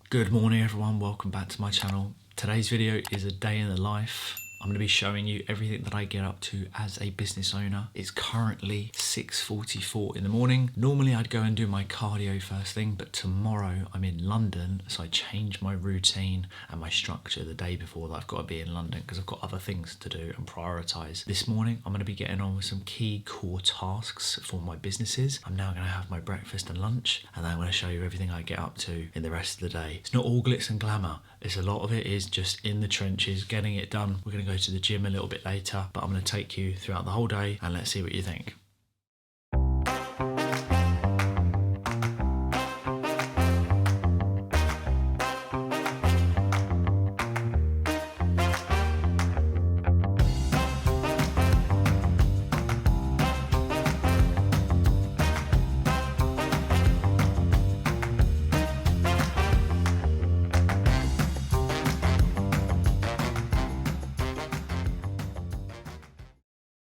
Good morning everyone, welcome back to my channel. Today's video is a day in the life. I'm going to be showing you everything that I get up to as a business owner. It's currently 6:44 in the morning. Normally I'd go and do my cardio first thing, but tomorrow I'm in London, so I changed my routine and my structure the day before that I've got to be in London because I've got other things to do and prioritise. This morning I'm going to be getting on with some key core tasks for my businesses. I'm now going to have my breakfast and lunch, and then I'm going to show you everything I get up to in the rest of the day. It's not all glitz and glamour. A lot of it is just in the trenches, getting it done. We're going to go to the gym a little bit later, but I'm going to take you throughout the whole day and let's see what you think.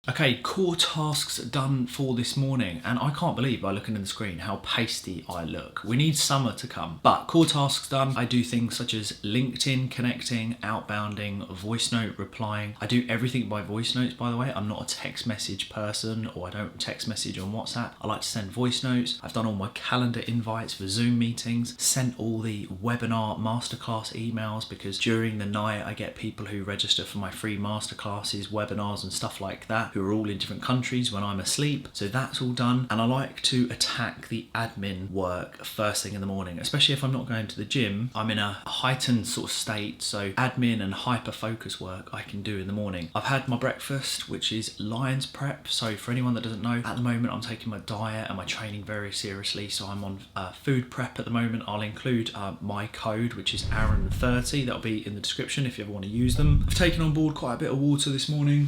Okay, core tasks done for this morning, and I can't believe by looking at the screen how pasty I look. We need summer to come, but core tasks done. I do things such as LinkedIn connecting, outbounding, voice note replying. I do everything by voice notes, by the way. I'm not a text message person, or I don't text message on WhatsApp. I like to send voice notes. I've done all my calendar invites for Zoom meetings, sent all the webinar masterclass emails, because during the night I get people who register for my free masterclasses, webinars and stuff like that, who are all in different countries when I'm asleep. So that's all done, and I like to attack the admin work first thing in the morning, especially if I'm not going to the gym. I'm in a heightened sort of state, so admin and hyper focus work I can do in the morning. I've had my breakfast, which is Lions Prep. So for anyone that doesn't know, at the moment I'm taking my diet and my training very seriously, so I'm on food prep at the moment. I'll include my code, which is errands30. That'll be in the description if you ever want to use them. I've taken on board quite a bit of water this morning.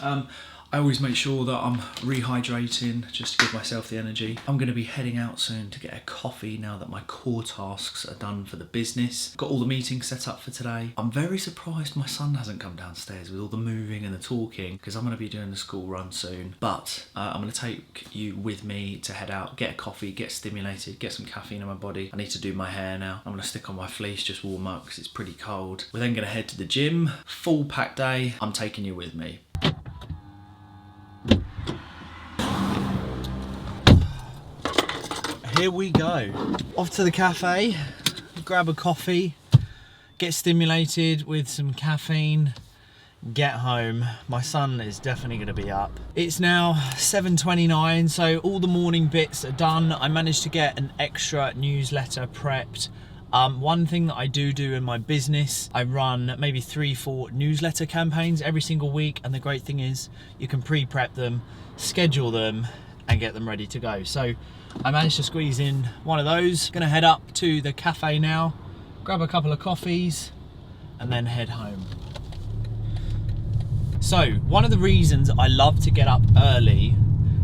I always make sure that I'm rehydrating just to give myself the energy. I'm going to be heading out soon to get a coffee now that my core tasks are done for the business. Got all the meetings set up for today. I'm very surprised my son hasn't come downstairs with all the moving and the talking, because I'm going to be doing the school run soon. But I'm going to take you with me to head out, get a coffee, get stimulated, get some caffeine in my body. I need to do my hair now. I'm going to stick on my fleece, just warm up because it's pretty cold. We're then going to head to the gym. Full packed day. I'm taking you with me. Here we go. Off to the cafe, grab a coffee, get stimulated with some caffeine, get home. My son is definitely going to be up. It's now 7:29, so all the morning bits are done. I managed to get an extra newsletter prepped. One thing that I do in my business, I run maybe 3-4 newsletter campaigns every single week, and the great thing is you can pre-prep them, schedule them, and get them ready to go. So I managed to squeeze in one of those. Gonna head up to the cafe now, grab a couple of coffees, and then head home. So one of the reasons I love to get up early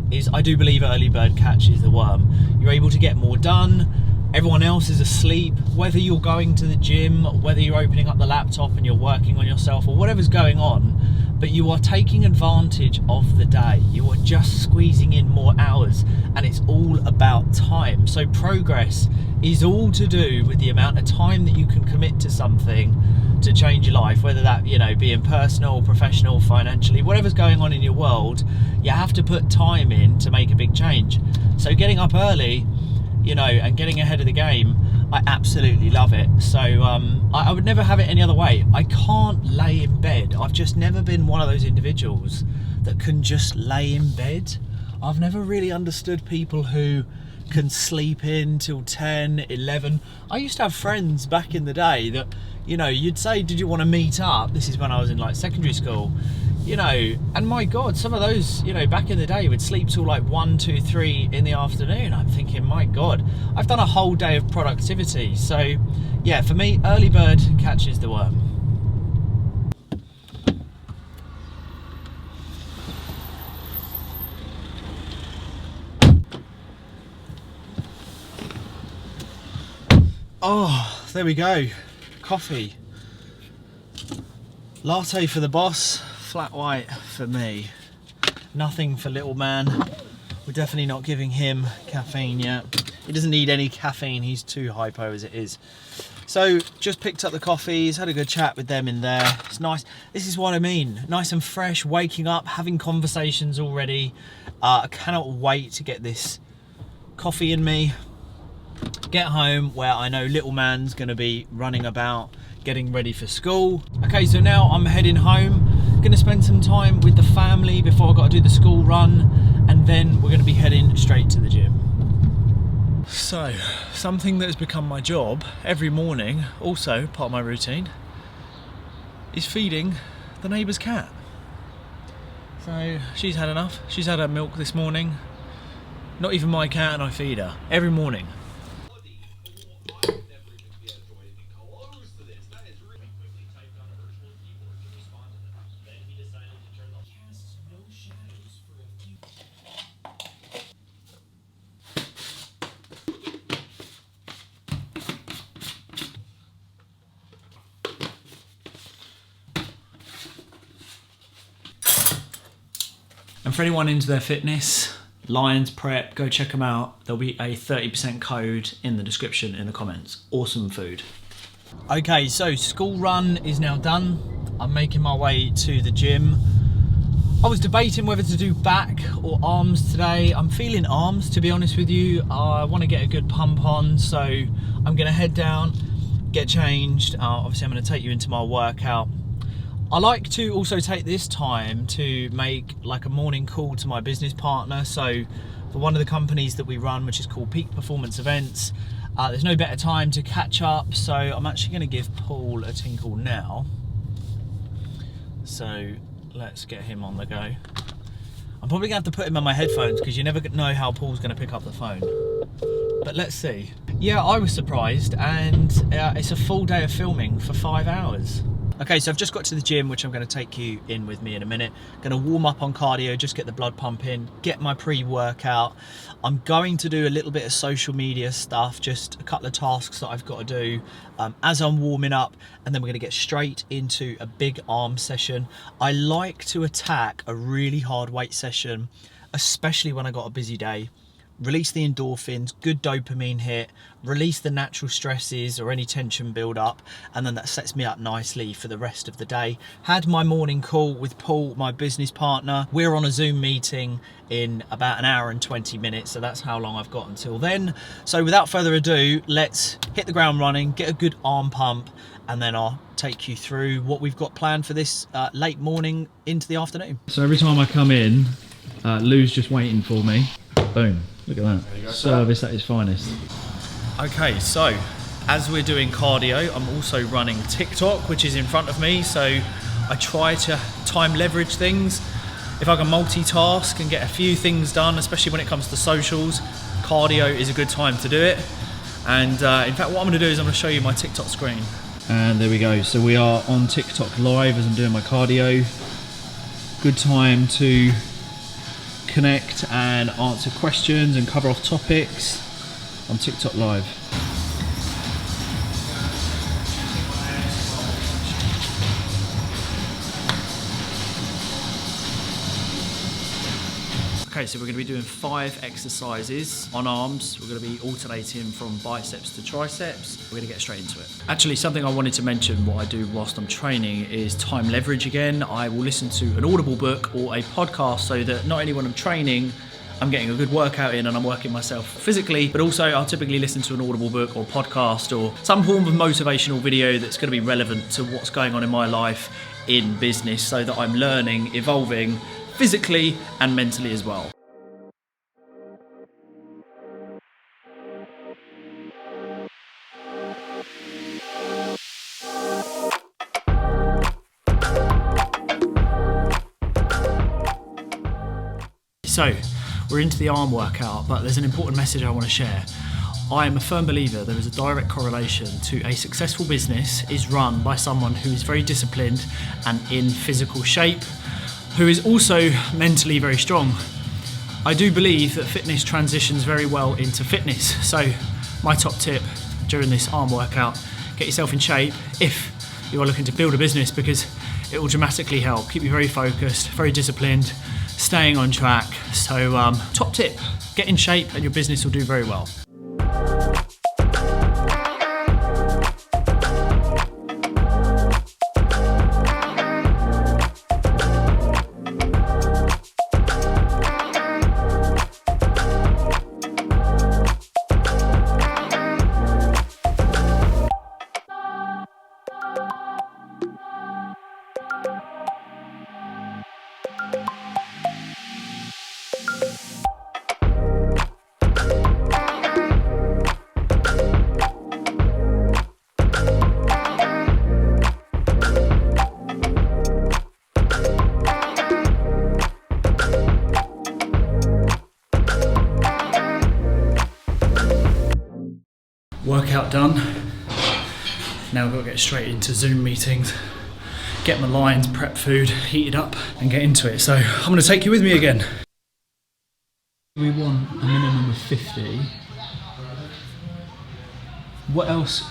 is I do believe early bird catches the worm. You're able to get more done. Everyone else is asleep, whether you're going to the gym, whether you're opening up the laptop and you're working on yourself, or whatever's going on, but you are taking advantage of the day. You are just squeezing in more hours, and it's all about time. So progress is all to do with the amount of time that you can commit to something to change your life, whether that, being personal, professional, financially, whatever's going on in your world. You have to put time in to make a big change. So getting up early, and getting ahead of the game, I absolutely love it. So I would never have it any other way. I can't lay in bed. I've just never been one of those individuals that can just lay in bed. I've never really understood people who can sleep in till 10, 11. I used to have friends back in the day that, you'd say, did you want to meet up? This is when I was in like secondary school. And my God, some of those, back in the day would sleep till like 1, 2, 3 in the afternoon. I'm thinking, my God, I've done a whole day of productivity. So yeah, for me, early bird catches the worm. Oh, there we go. Coffee. Latte for the boss. Flat white for me. Nothing for little man. We're definitely not giving him caffeine yet. He doesn't need any caffeine, he's too hypo as it is. So just picked up the coffees, had a good chat with them in there. It's nice. This is what I mean, nice and fresh, waking up, having conversations already. I cannot wait to get this coffee in me, get home where I know little man's gonna be running about, getting ready for school. Okay, so now I'm heading home. Gonna spend some time with the family before I've got to do the school run, and then we're gonna be heading straight to the gym. So, something that has become my job every morning, also part of my routine, is feeding the neighbour's cat. So, she's had enough. She's had her milk this morning. Not even my cat, and I feed her every morning. And for anyone into their fitness, Lions Prep, go check them out. There'll be a 30% code in the description in the comments. Awesome food. Okay, so school run is now done. I'm making my way to the gym. I was debating whether to do back or arms today. I'm feeling arms, to be honest with you. I want to get a good pump on, so I'm going to head down, get changed. Obviously, I'm going to take you into my workout. I like to also take this time to make like a morning call to my business partner. So for one of the companies that we run, which is called Peak Performance Events, there's no better time to catch up. So I'm actually going to give Paul a tinkle now. So let's get him on the go. I'm probably going to have to put him on my headphones because you never know how Paul's going to pick up the phone. But let's see. Yeah, I was surprised, and it's a full day of filming for 5 hours. Okay, so I've just got to the gym, which I'm going to take you in with me in a minute. Going to warm up on cardio, just get the blood pumping, get my pre-workout. I'm going to do a little bit of social media stuff, just a couple of tasks that I've got to do as I'm warming up, and then we're going to get straight into a big arm session. I like to attack a really hard weight session, especially when I got a busy day. Release the endorphins, good dopamine hit, release the natural stresses or any tension build up, and then that sets me up nicely for the rest of the day. Had my morning call with Paul, my business partner. We're on a Zoom meeting in about an hour and 20 minutes, so that's how long I've got until then. So without further ado, let's hit the ground running, get a good arm pump, and then I'll take you through what we've got planned for this late morning into the afternoon. So every time I come in, Lou's just waiting for me. Boom. Look at that. Service at its finest. Okay, so as we're doing cardio, I'm also running TikTok, which is in front of me. So I try to time leverage things. If I can multitask and get a few things done, especially when it comes to socials, cardio is a good time to do it. And in fact, what I'm going to do is I'm going to show you my TikTok screen. And there we go. So we are on TikTok live as I'm doing my cardio. Good time to connect and answer questions and cover off topics on TikTok live. Okay, so we're going to be doing 5 exercises on arms. We're going to be alternating from biceps to triceps. We're going to get straight into it. Actually, something I wanted to mention, what I do whilst I'm training, is time leverage again. I will listen to an Audible book or a podcast so that not only when I'm training, I'm getting a good workout in and I'm working myself physically, but also I'll typically listen to an Audible book or podcast or some form of motivational video that's going to be relevant to what's going on in my life in business, so that I'm learning, evolving physically and mentally as well. So, we're into the arm workout, but there's an important message I want to share. I am a firm believer there is a direct correlation to a successful business is run by someone who is very disciplined and in physical shape, who is also mentally very strong. I do believe that fitness transitions very well into fitness. So my top tip during this arm workout, get yourself in shape if you are looking to build a business, because it will dramatically help. Keep you very focused, very disciplined, staying on track. So top tip, get in shape and your business will do very well. done. Now we've got to get straight into Zoom meetings, get my lines, prep food, heat it up and get into it. So I'm going to take you with me again. We want a minimum of 50. What else?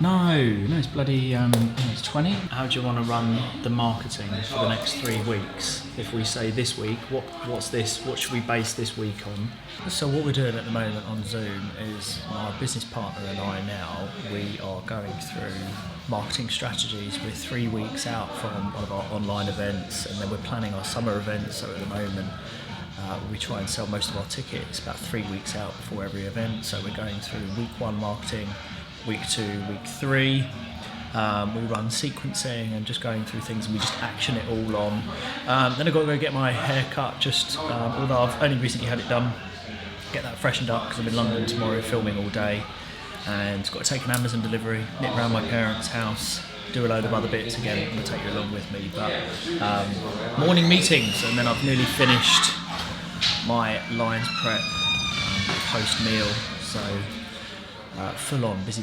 No, it's bloody, it's 20. How do you want to run the marketing for the next 3 weeks? If we say this week, what's this? What should we base this week on? So what we're doing at the moment on Zoom is our business partner and I now, we are going through marketing strategies. We're 3 weeks out from one of our online events, and then we're planning our summer events. So at the moment, we try and sell most of our tickets about 3 weeks out before every event. So we're going through week 1 marketing, week 2, week 3. We run sequencing and just going through things, and we just action it all on. Then I've got to go get my hair cut, although I've only recently had it done, get that freshened up because I'm in London tomorrow filming all day, and got to take an Amazon delivery, nip round my parents' house, do a load of other bits. Again, I'm going to take you along with me, but morning meetings, and then I've nearly finished my lines prep post meal, so full on busy.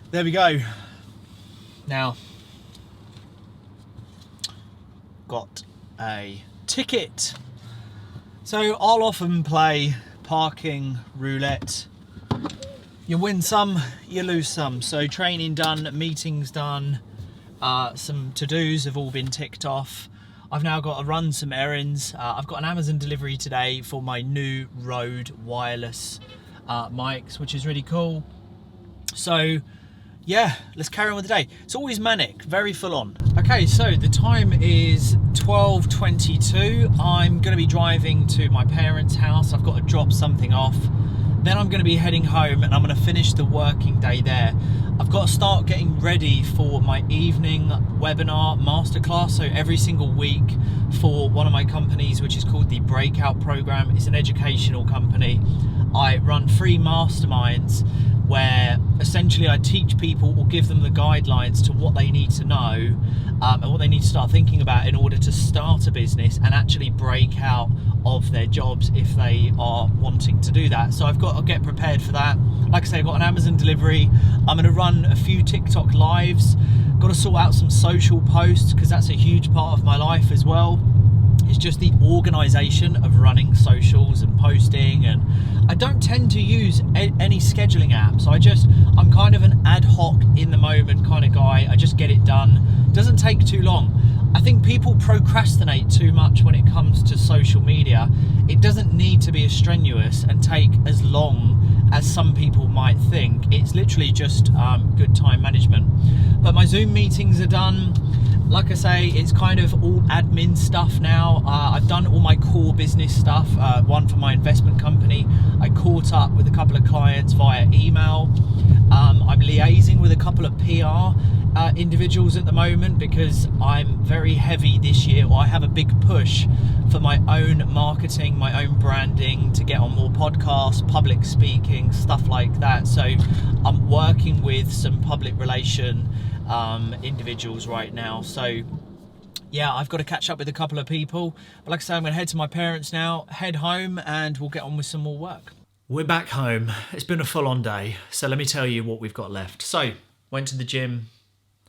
There we go. Now, got a ticket. So I'll often play parking roulette. You win some, you lose some. So training done, meetings done, some to-dos have all been ticked off. I've now got to run some errands. I've got an Amazon delivery today for my new Rode wireless mics, which is really cool. So yeah, let's carry on with the day. It's always manic, very full on. Okay, so the time is 12:22. I'm going to be driving to my parents' house. I've got to drop something off. Then I'm going to be heading home, and I'm going to finish the working day there. I've got to start getting ready for my evening webinar masterclass. So every single week for one of my companies, which is called the Breakout Program. It's an educational company. I run free masterminds where essentially I teach people or give them the guidelines to what they need to know and what they need to start thinking about in order to start a business and actually break out of their jobs if they are wanting to do that. So I've got to get prepared for that. Like I say, I've got an Amazon delivery. I'm going to run a few TikTok lives. Got to sort out some social posts because that's a huge part of my life as well. It's just the organisation of running socials and posting, and I don't tend to use any scheduling apps. I'm kind of an ad hoc, in the moment kind of guy. I just get it done. Doesn't take too long. I think people procrastinate too much when it comes to social media. It doesn't need to be as strenuous and take as long as some people might think. It's literally just good time management. But my Zoom meetings are done. Like I say, it's kind of all admin stuff now. I've done all my core business stuff. One for my investment company. I caught up with a couple of clients via email. I'm liaising with a couple of PR individuals at the moment because I'm very heavy this year, or I have a big push for my own marketing, my own branding, to get on more podcasts, public speaking, stuff like that. So I'm working with some public relation individuals right now. So yeah, I've got to catch up with a couple of people. But like I say, I'm going to head to my parents now, head home, and we'll get on with some more work. We're back home. It's been a full-on day. So let me tell you what we've got left. So went to the gym,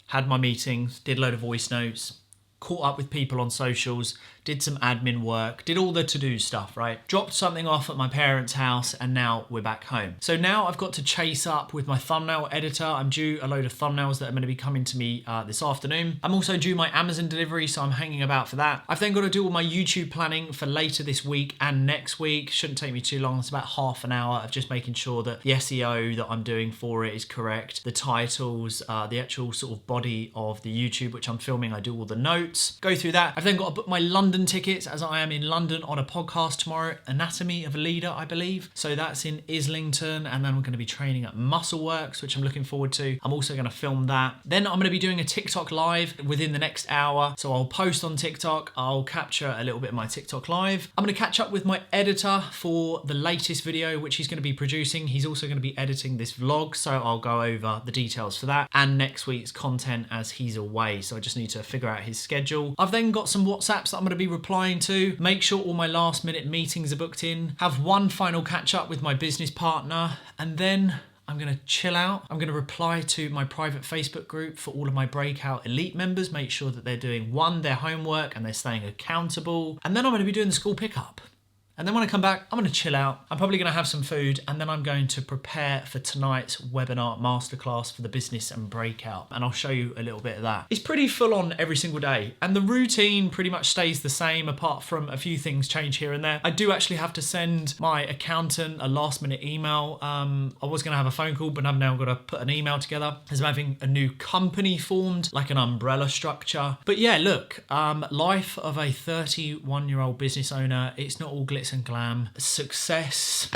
had my meetings, did a load of voice notes, caught up with people on socials, did some admin work, did all the to-do stuff, right? Dropped something off at my parents' house, and now we're back home. So now I've got to chase up with my thumbnail editor. I'm due a load of thumbnails that are going to be coming to me this afternoon. I'm also due my Amazon delivery, so I'm hanging about for that. I've then got to do all my YouTube planning for later this week and next week. Shouldn't take me too long. It's about half an hour of just making sure that the SEO that I'm doing for it is correct. The titles, the actual sort of body of the YouTube, which I'm filming, I do all the notes. Go through that. I've then got to book my London London tickets, as I am in London on a podcast tomorrow, Anatomy of a Leader, I believe. So that's in Islington, and then we're going to be training at Muscleworks, which I'm looking forward to. I'm also going to film that. Then I'm going to be doing a TikTok live within the next hour. So I'll post on TikTok, I'll capture a little bit of my TikTok live. I'm going to catch up with my editor for the latest video, which he's going to be producing. He's also going to be editing this vlog, so I'll go over the details for that and next week's content as he's away. So I just need to figure out his schedule. I've then got some WhatsApps that I'm going to be replying to, make sure all my last minute meetings are booked in, have one final catch up with my business partner, and then I'm going to chill out. I'm going to reply to my private Facebook group for all of my Breakout Elite members, make sure that they're doing their homework and they're staying accountable. And then I'm going to be doing the school pickup. And then when I come back, I'm going to chill out. I'm probably going to have some food, and then I'm going to prepare for tonight's webinar masterclass for the business and breakout. And I'll show you a little bit of that. It's pretty full on every single day, and the routine pretty much stays the same apart from a few things change here and there. I do actually have to send my accountant a last minute email. I was going to have a phone call, but I've now got to put an email together as I'm having a new company formed, like an umbrella structure. But yeah, look, life of a 31-year-old business owner, it's not all glitz and glam. Success,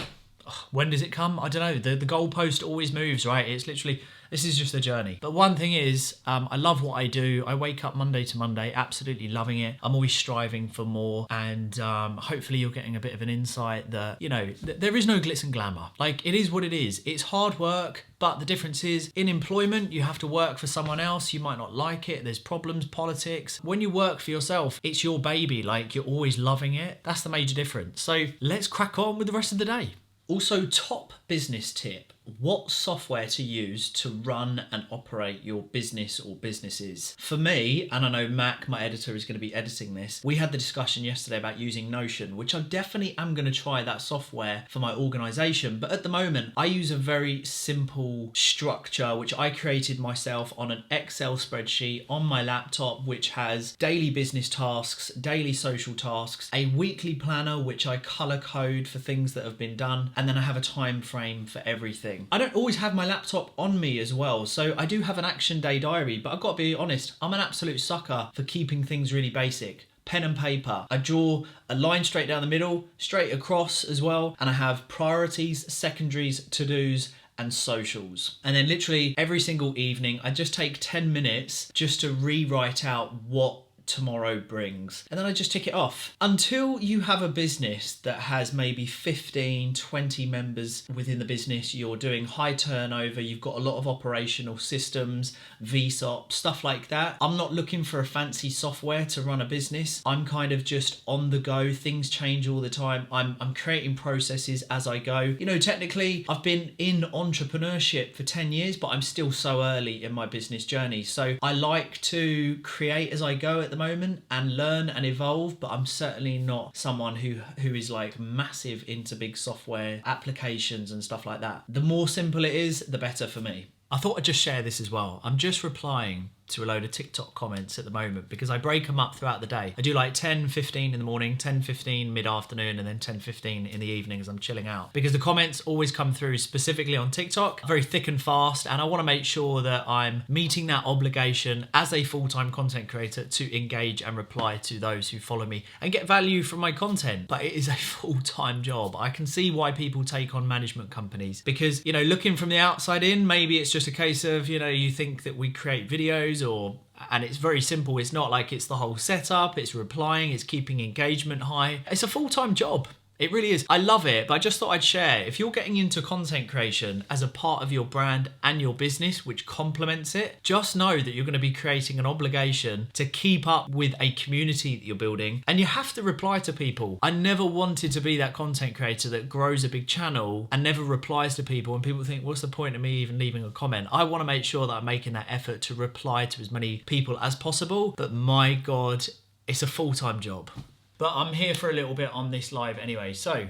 when does it come? I don't know. The goalpost always moves, right? It's literally, this is just a journey. But one thing is, I love what I do. I wake up Monday to Monday, absolutely loving it. I'm always striving for more. And hopefully you're getting a bit of an insight that, you know, there is no glitz and glamour. Like, it is what it is. It's hard work. But the difference is, in employment, you have to work for someone else. You might not like it. There's problems, politics. When you work for yourself, it's your baby. Like, you're always loving it. That's the major difference. So let's crack on with the rest of the day. Also, top business tip: what software to use to run and operate your business or businesses. For me, and I know Mac, my editor, is going to be editing this, we had the discussion yesterday about using Notion, which I definitely am going to try that software for my organization. But at the moment, I use a very simple structure, which I created myself on an Excel spreadsheet on my laptop, which has daily business tasks, daily social tasks, a weekly planner, which I color code for things that have been done, and then I have a time frame for everything. I don't always have my laptop on me as well, so I do have an action day diary, but I've got to be honest, I'm an absolute sucker for keeping things really basic. Pen and paper. I draw a line straight down the middle, straight across as well, and I have priorities, secondaries, to-dos, and socials. And then literally every single evening, I just take 10 minutes just to rewrite out what tomorrow brings, and then I just tick it off. Until you have a business that has maybe 15, 20 members within the business, you're doing high turnover, you've got a lot of operational systems, VSOP, stuff like that. I'm not looking for a fancy software to run a business. I'm kind of just on the go. Things change all the time. I'm creating processes as I go. You know, technically I've been in entrepreneurship for 10 years, but I'm still so early in my business journey. So I like to create as I go at the moment and learn and evolve, but I'm certainly not someone who is like massive into big software applications and stuff like that. The more simple it is, the better for me. I thought I'd just share this as well. I'm just replying to a load of TikTok comments at the moment because I break them up throughout the day. I do like 10:15 in the morning, 10:15 mid-afternoon, and then 10:15 in the evening as I'm chilling out. Because the comments always come through specifically on TikTok, very thick and fast, and I want to make sure that I'm meeting that obligation as a full-time content creator to engage and reply to those who follow me and get value from my content. But it is a full-time job. I can see why people take on management companies because, you know, looking from the outside in, maybe it's just a case of, you know, you think that we create videos and it's very simple. It's not like it's the whole setup, it's replying, it's keeping engagement high. It's a full-time job. It really is. I love it, but I just thought I'd share. If you're getting into content creation as a part of your brand and your business, which complements it, just know that you're going to be creating an obligation to keep up with a community that you're building, and you have to reply to people. I never wanted to be that content creator that grows a big channel and never replies to people, and people think, what's the point of me even leaving a comment? I want to make sure that I'm making that effort to reply to as many people as possible, but my God, it's a full-time job. But I'm here for a little bit on this live anyway. So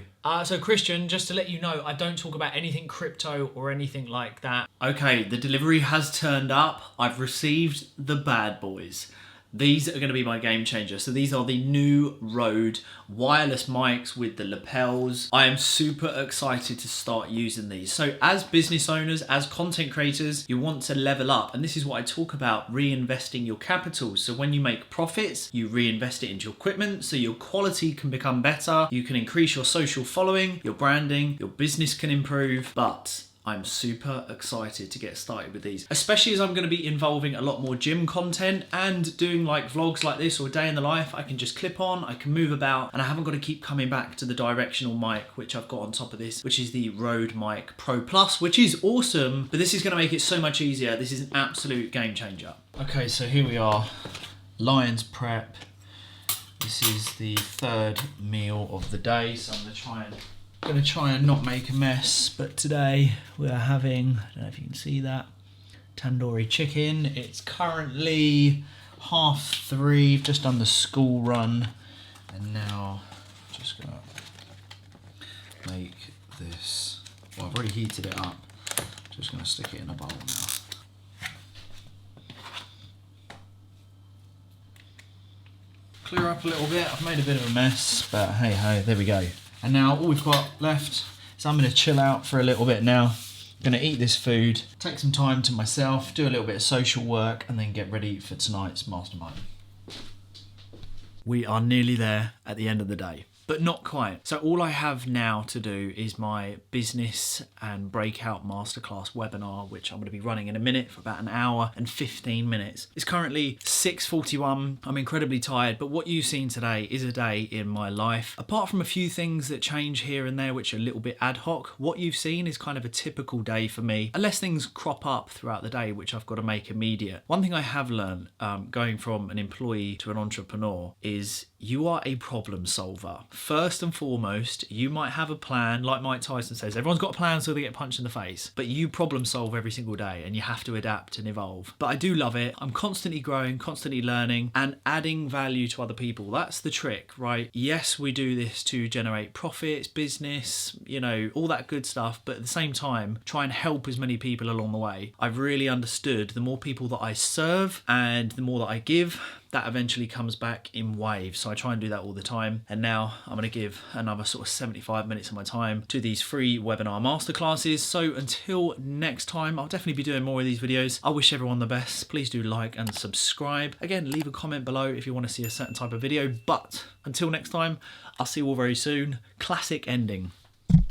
Christian, just to let you know, I don't talk about anything crypto or anything like that. Okay, the delivery has turned up. I've received the bad boys. These are going to be my game changer. So these are the new Rode wireless mics with the lapels. I am super excited to start using these. So as business owners, as content creators, you want to level up. And this is what I talk about, reinvesting your capital. So when you make profits, you reinvest it into your equipment so your quality can become better. You can increase your social following, your branding, your business can improve. But I'm super excited to get started with these, especially as I'm going to be involving a lot more gym content and doing like vlogs like this or a day in the life. I can just clip on, I can move about, and I haven't got to keep coming back to the directional mic, which I've got on top of this, which is the Rode Mic Pro Plus, which is awesome, but this is going to make it so much easier. This is an absolute game changer. Okay, so here we are, Lions prep. This is the third meal of the day, so I'm going to try and not make a mess, but today we're having, I don't know if you can see that, tandoori chicken. It's currently 3:30, just done the school run, and now I'm just going to make this. Well, I've already heated it up, just going to stick it in a bowl now. Clear up a little bit. I've made a bit of a mess, but hey ho, there we go. And now all we've got left is I'm going to chill out for a little bit now. I'm going to eat this food, take some time to myself, do a little bit of social work, and then get ready for tonight's mastermind. We are nearly there at the end of the day, but not quite. So all I have now to do is my business and breakout masterclass webinar, which I'm going to be running in a minute for about an hour and 15 minutes. It's currently 6:41. I'm incredibly tired, but what you've seen today is a day in my life. Apart from a few things that change here and there, which are a little bit ad hoc, what you've seen is kind of a typical day for me, unless things crop up throughout the day, which I've got to make immediate. One thing I have learned going from an employee to an entrepreneur is you are a problem solver. First and foremost, you might have a plan, like Mike Tyson says, everyone's got a plan so they get punched in the face, but you problem solve every single day and you have to adapt and evolve. But I do love it. I'm constantly growing, constantly learning and adding value to other people. That's the trick, right? Yes, we do this to generate profits, business, you know, all that good stuff, but at the same time, try and help as many people along the way. I've really understood the more people that I serve and the more that I give, that eventually comes back in waves. So I try and do that all the time. And now I'm going to give another sort of 75 minutes of my time to these free webinar masterclasses. So until next time, I'll definitely be doing more of these videos. I wish everyone the best. Please do like and subscribe. Again, leave a comment below if you want to see a certain type of video. But until next time, I'll see you all very soon. Classic ending.